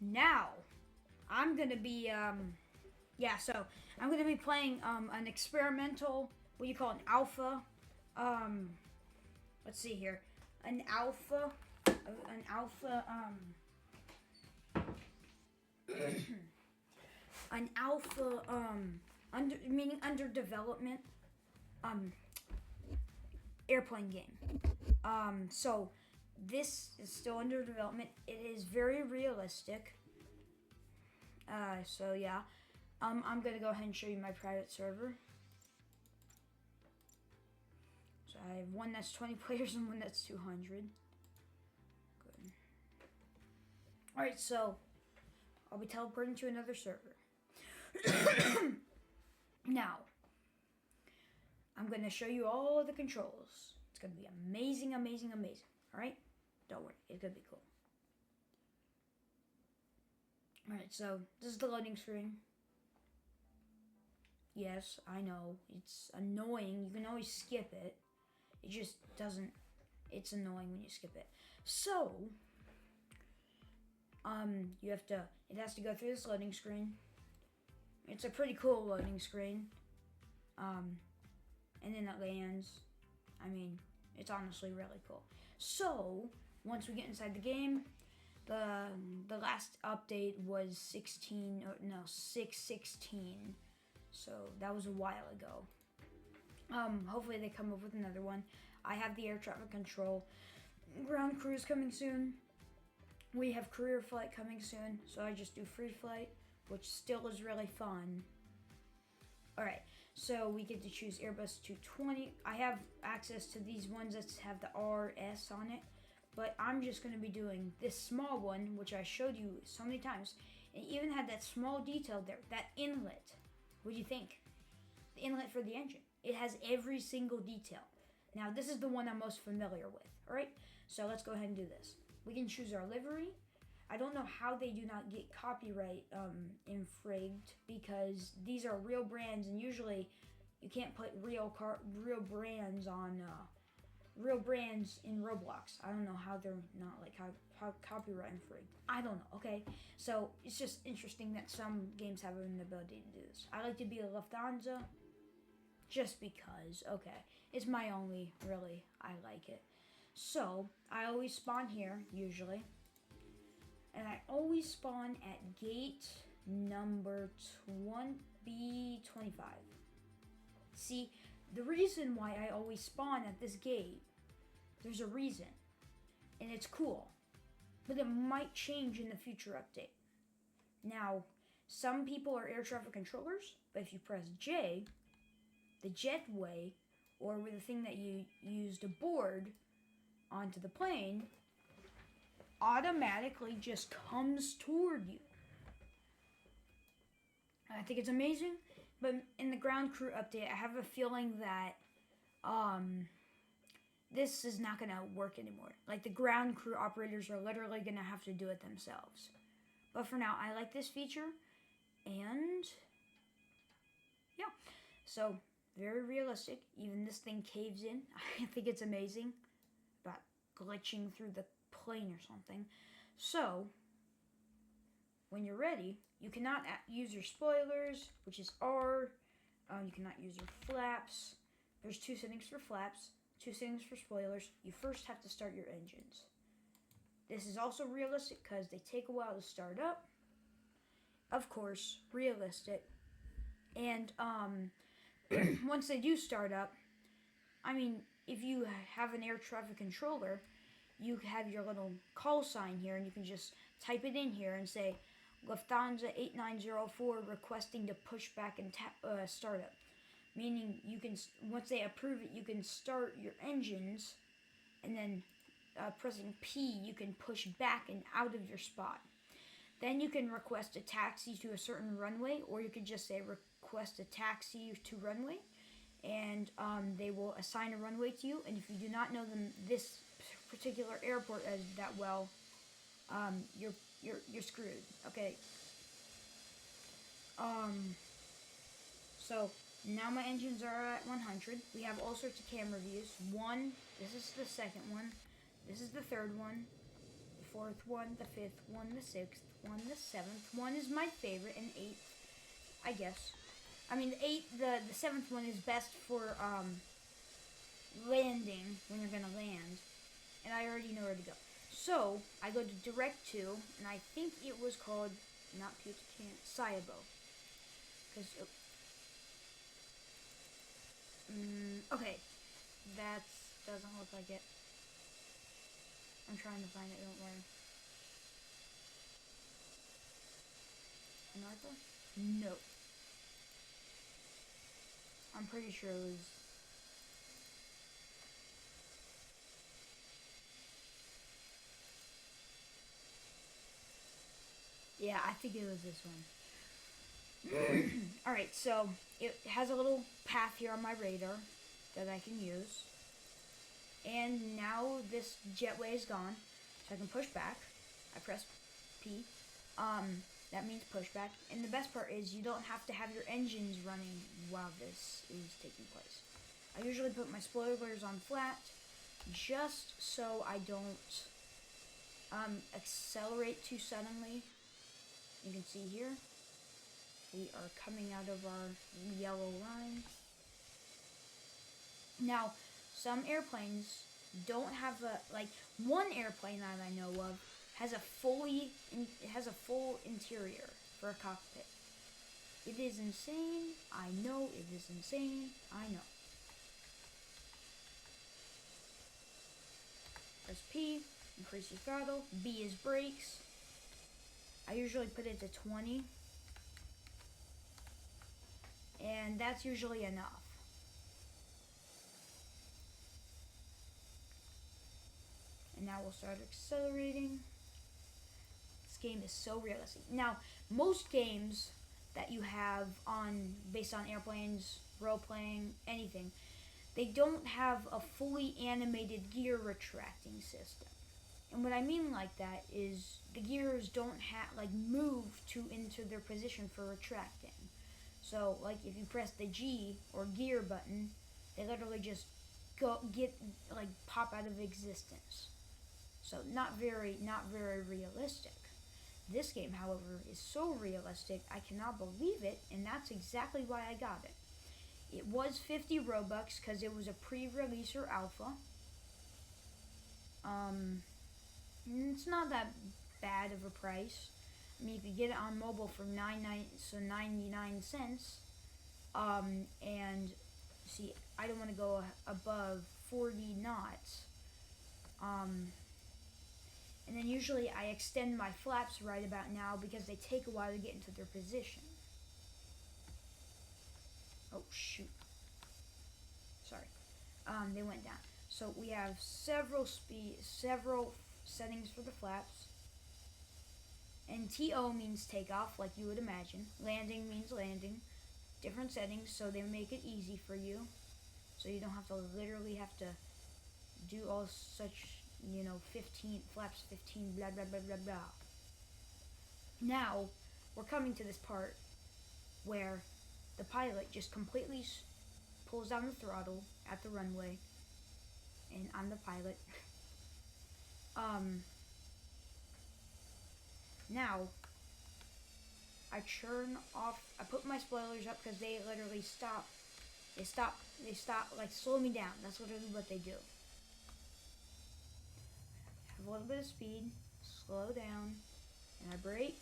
now I'm gonna be so I'm gonna be playing an experimental, what you call an alpha. Um, let's see here, an alpha, an alpha an alpha under meaning under development um airplane game. So this is still under development. It is very realistic. So yeah, I'm gonna go ahead and show you my private server. So I have one that's 20 players and one that's 200. Good. All right, so I'll be teleporting to another server. Now, I'm gonna show you all of the controls. It's gonna be amazing, amazing, amazing. All right, don't worry, it's gonna be cool. All right, so this is the loading screen. Yes, I know it's annoying. You can always skip it. It just doesn't. It's annoying when you skip it. So, you have to. It has to go through this loading screen. It's a pretty cool loading screen. And then it lands. I mean, it's honestly really cool. So, once we get inside the game, the last update was 616. So that was a while ago. Hopefully they come up with another one. I have the air traffic control. Ground cruise coming soon. We have career flight coming soon. So I just do free flight, which still is really fun. Alright, so we get to choose Airbus 220. I have access to these ones that have the RS on it, but I'm just going to be doing this small one, which I showed you so many times. It even had that small detail there, that inlet. What do you think? The inlet for the engine. It has every single detail. Now, this is the one I'm most familiar with, alright? So let's go ahead and do this. We can choose our livery. I don't know how they do not get copyright infringed, because these are real brands, and usually you can't put real brands on real brands in Roblox. I don't know how they're not like how copyright infringed. I don't know. Okay, so it's just interesting that some games have an ability to do this. I like to be a Lufthansa, just because. Okay, it's my only really. I like it. So I always spawn here usually. And I always spawn at gate number B25. See, the reason why I always spawn at this gate, there's a reason. And it's cool. But it might change in the future update. Now, some people are air traffic controllers, but if you press J, the jetway, or with the thing that you use to board onto the plane, automatically just comes toward you. I think it's amazing, but in the ground crew update, I have a feeling that this is not going to work anymore. Like, the ground crew operators are literally going to have to do it themselves. But for now, I like this feature, and yeah. So, very realistic. Even this thing caves in. I think it's amazing about glitching through the plane or something. So, when you're ready, you cannot use your spoilers, which is R. You cannot use your flaps. There's 2 settings for flaps, 2 settings for spoilers. You first have to start your engines. This is also realistic because they take a while to start up. Of course, realistic. And once they do start up, I mean, if you have an air traffic controller, you have your little call sign here, and you can just type it in here and say, Lufthansa 8904 requesting to push back and startup. Meaning, you can, once they approve it, you can start your engines, and then pressing P, you can push back and out of your spot. Then you can request a taxi to a certain runway, or you can just say request a taxi to runway, and they will assign a runway to you. And if you do not know this particular airport as that well, you're screwed. Okay. So now my engines are at 100. We have all sorts of camera views. This is the second one. This is the third one. The fourth one, the fifth one, the sixth one, the seventh one is my favorite, and eighth, I guess. I mean, the seventh one is best for landing when you're gonna land, and I already know where to go. So I go to direct to, and I think it was called not Putacan, Cibao, because okay, that doesn't look like it. I'm trying to find it. Don't worry. Anartha? No. I'm pretty sure it was. Yeah, I think it was this one. Alright, so it has a little path here on my radar that I can use. And now this jetway is gone, so I can push back. I press P. That means push back. And the best part is you don't have to have your engines running while this is taking place. I usually put my spoilers on flat just so I don't accelerate too suddenly. You can see here, we are coming out of our yellow line. Now, some airplanes don't have one airplane that I know of has a full interior for a cockpit. It is insane. I know it is insane. I know. Press P, increase your throttle. B is brakes. I usually put it to 20. And that's usually enough. And now we'll start accelerating. This game is so realistic. Now, most games that you have based on airplanes, role-playing, anything, they don't have a fully animated gear retracting system. And what I mean like that is the gears don't move into their position for retracting. So like if you press the G or gear button, they literally just pop out of existence. So not very realistic. This game, however, is so realistic I cannot believe it, and that's exactly why I got it. It was 50 Robux because it was a pre-release or alpha. It's not that bad of a price. I mean, you could get it on mobile for 99 cents. And see, I don't want to go above 40 knots. And then usually I extend my flaps right about now because they take a while to get into their position. Oh shoot. Sorry. They went down. So we have several settings for the flaps. And TO means takeoff, like you would imagine. Landing means landing. Different settings, so they make it easy for you. So you don't have to literally do all such, 15 flaps, 15 blah blah blah blah blah. Now we're coming to this part where the pilot just completely pulls down the throttle at the runway, and I'm the pilot. Now I put my spoilers up because they literally stop. They stop, slow me down. That's literally what they do. Have a little bit of speed, slow down, and I brake,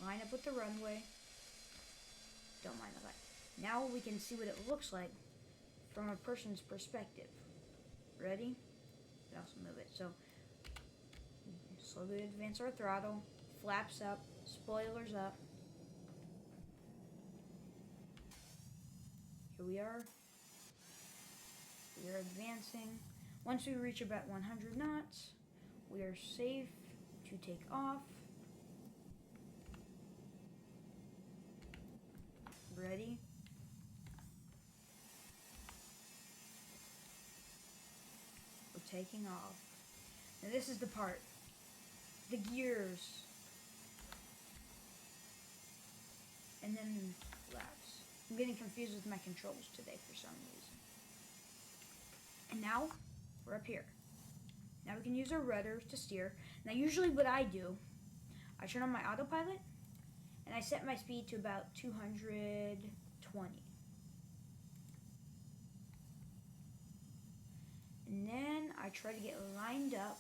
line up with the runway. Don't mind the light. Now we can see what it looks like from a person's perspective. Ready? We also move it. So, slowly advance our throttle, flaps up, spoilers up. Here we are. We are advancing. Once we reach about 100 knots, we are safe to take off. Ready? We're taking off. Now this is the part. The gears. And then flaps. I'm getting confused with my controls today for some reason. And now, we're up here. Now we can use our rudder to steer. Now usually what I do, I turn on my autopilot and I set my speed to about 220. And then I try to get lined up.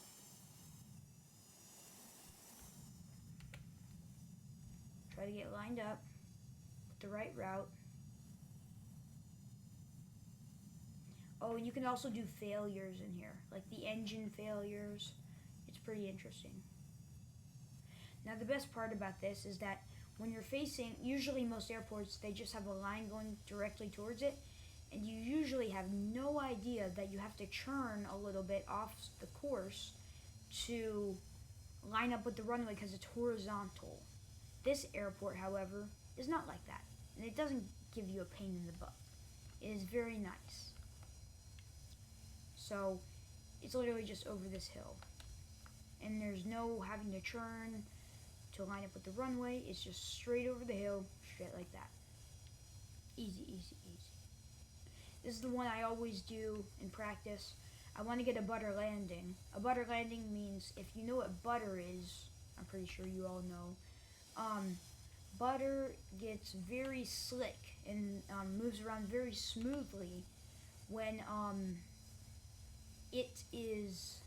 Try to get lined up with the right route. Oh, and you can also do failures in here, like the engine failures. It's pretty interesting. Now the best part about this is that when you're facing, usually most airports, they just have a line going directly towards it, and you usually have no idea that you have to churn a little bit off the course to line up with the runway because it's horizontal. This airport, however, is not like that, and it doesn't give you a pain in the butt. It is very nice. So it's literally just over this hill, and there's no having to churn to line up with the runway. It's just straight over the hill, straight like that. Easy, easy, easy. This is the one I always do in practice. I want to get a butter landing. A butter landing means, if you know what butter is, I'm pretty sure you all know, butter gets very slick and moves around very smoothly when it is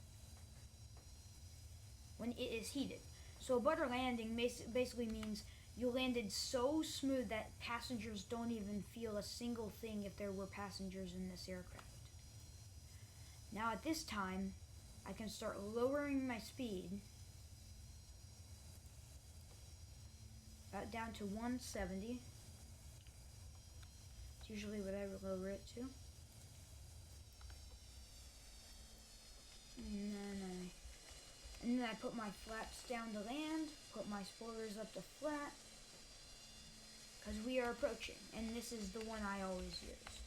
heated. So a butter landing basically means you landed so smooth that passengers don't even feel a single thing if there were passengers in this aircraft. Now at this time, I can start lowering my speed about down to 170. It's usually what I would lower it to. And then I put my flaps down to land, put my spoilers up to flat, because we are approaching, and this is the one I always use.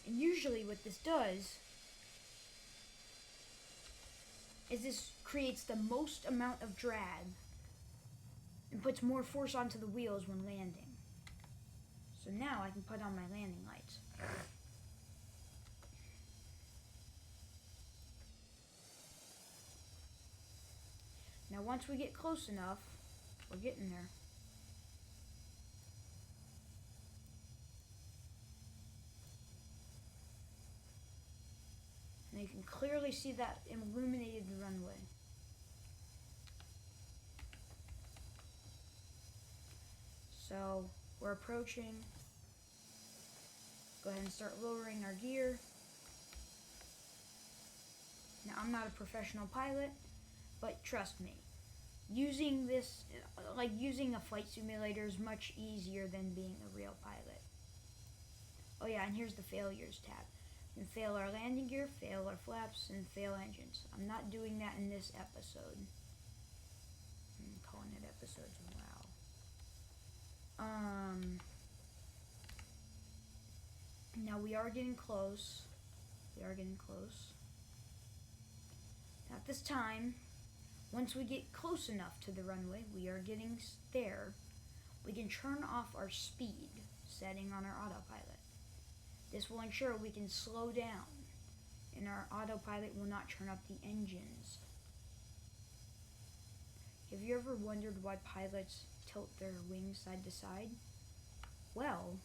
And usually what this does is this creates the most amount of drag and puts more force onto the wheels when landing. So now I can put on my landing lights. Now once we get close enough, we're getting there. And you can clearly see that illuminated the runway. So we're approaching. Go ahead and start lowering our gear. Now I'm not a professional pilot, but trust me, using this, like using a flight simulator, is much easier than being a real pilot. Oh yeah, and here's the failures tab. We can fail our landing gear, fail our flaps, and fail engines. I'm not doing that in this episode. I'm calling it episodes. Wow. Now we are getting close. Now at this time, once we get close enough to the runway, we are getting there, we can turn off our speed setting on our autopilot. This will ensure we can slow down, and our autopilot will not turn up the engines. Have you ever wondered why pilots tilt their wings side to side? Well,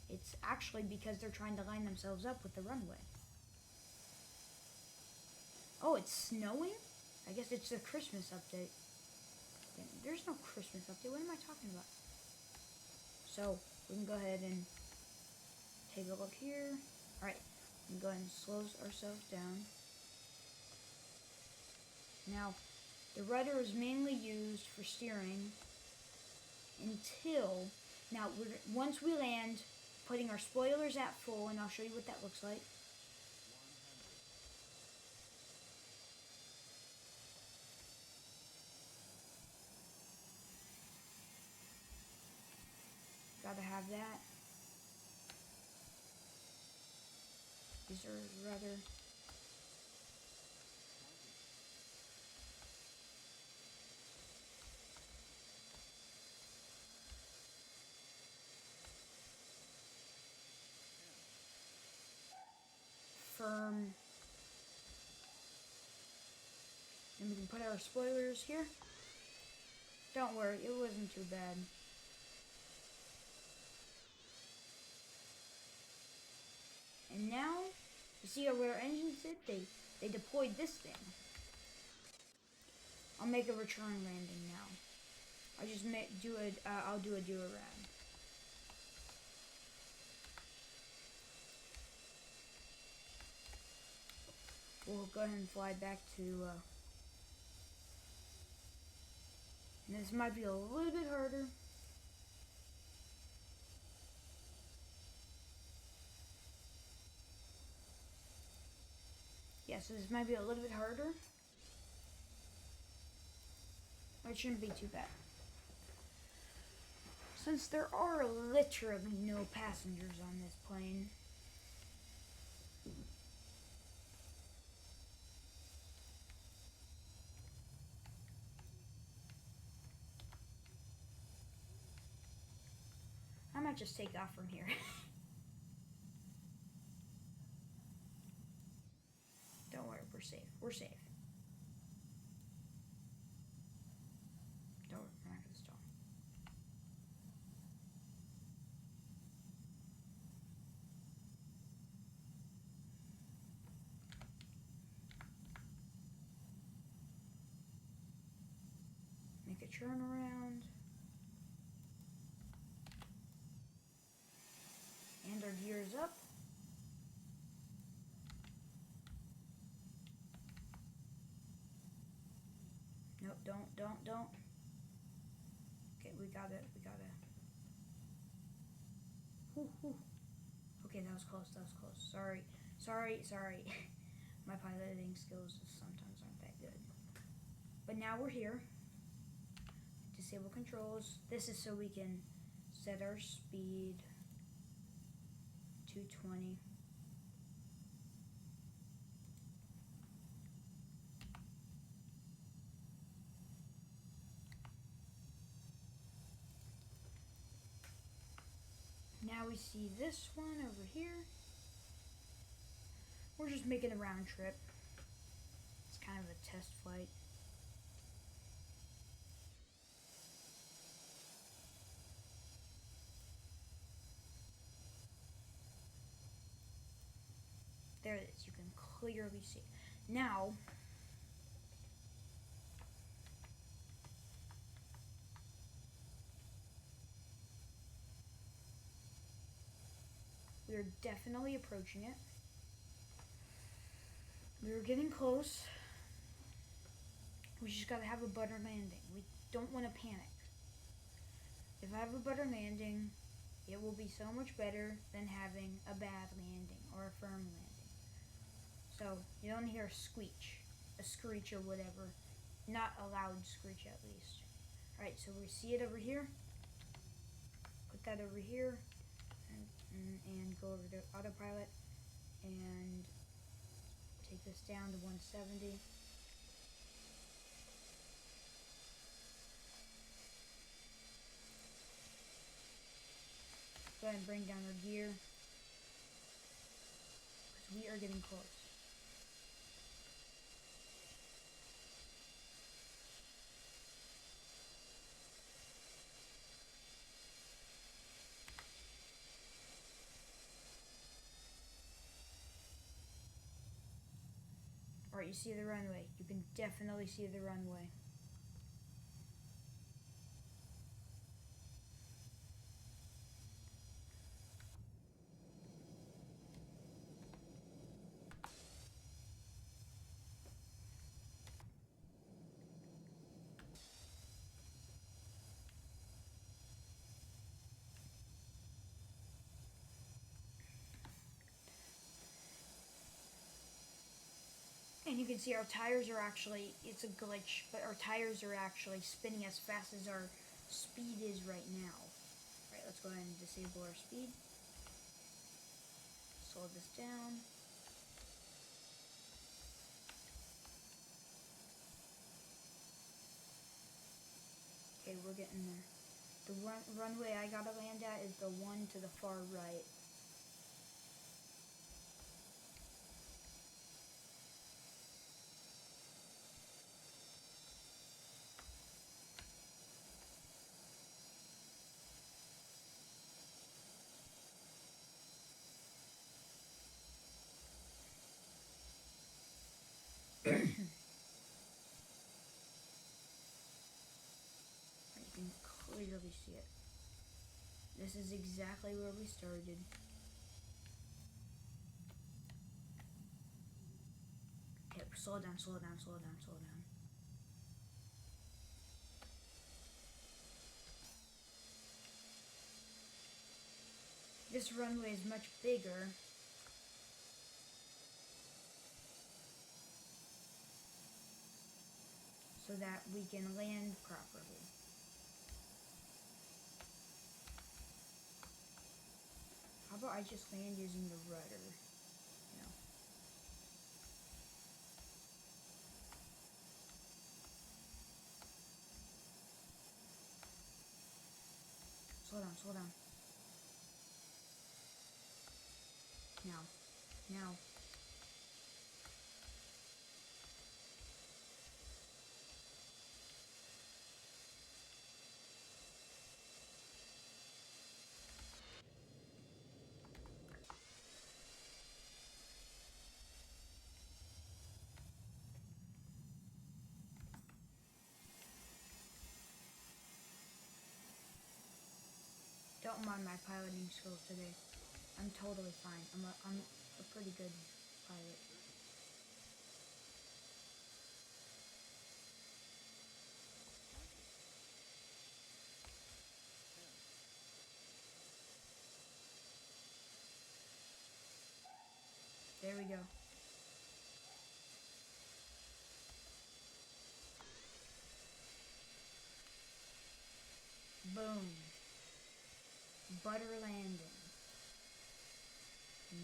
it's actually because they're trying to line themselves up with the runway. Oh, it's snowing? I guess it's the Christmas update. There's no Christmas update. What am I talking about? So, we can go ahead and take a look here. Alright, we can go ahead and slow ourselves down. Now, the rudder is mainly used for steering until, now once we land, putting our spoilers at full, and I'll show you what that looks like. Gotta have that. These are rather... And we can put our spoilers here. Don't worry, it wasn't too bad. And now, you see what our engines did? They deployed this thing. I'll make a return landing now. I'll just I'll do a do-around. We'll go ahead and fly back to, and this might be a little bit harder. Yeah, so this might be a little bit harder. It shouldn't be too bad. Since there are literally no passengers on this plane. I might just take off from here. Don't worry, we're safe. We're safe. Don't worry, we're not gonna stall. Make a turn around. And our gears up. Nope, don't. Okay, we got it. Whew. Okay, that was close. Sorry. My piloting skills sometimes aren't that good. But now we're here. Disable controls. This is so we can set our speed. 220. Now we see this one over here. We're just making a round trip. It's kind of a test flight. There it is. You can clearly see. Now, we're definitely approaching it. We're getting close. We just gotta have a butter landing. We don't want to panic. If I have a butter landing, it will be so much better than having a bad landing or a firm landing. So you don't hear a screech or whatever. Not a loud screech at least. Alright, so we see it over here. Put that over here and go over to autopilot and take this down to 170. Go ahead and bring down our gear because we are getting close. Alright, you see the runway. You can definitely see the runway. And you can see our tires are actually, it's a glitch, but our tires are actually spinning as fast as our speed is right now. Alright, let's go ahead and disable our speed. Slow this down. Okay, we're getting there. The runway I gotta land at is the one to the far right. can clearly see it. This is exactly where we started. Okay, slow down, slow down, slow down, slow down. This runway is much bigger. So that we can land properly. How about I just land using the rudder? You know. Slow down, slow down. Now. Now. Don't mind my piloting skills today. I'm totally fine. I'm a pretty good pilot. There we go. Boom. Butter landing.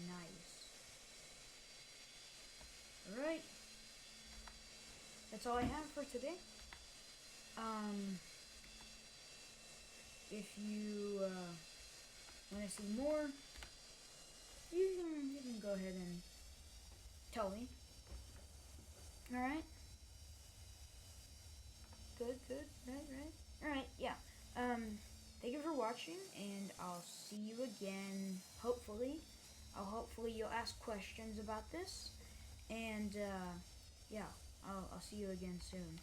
Nice. Alright. That's all I have for today. If you want to see more, you can go ahead and tell me. Alright? Good, right. Alright, yeah. Thank you for watching, and I'll see you again, hopefully. Hopefully you'll ask questions about this, and, yeah, I'll see you again soon.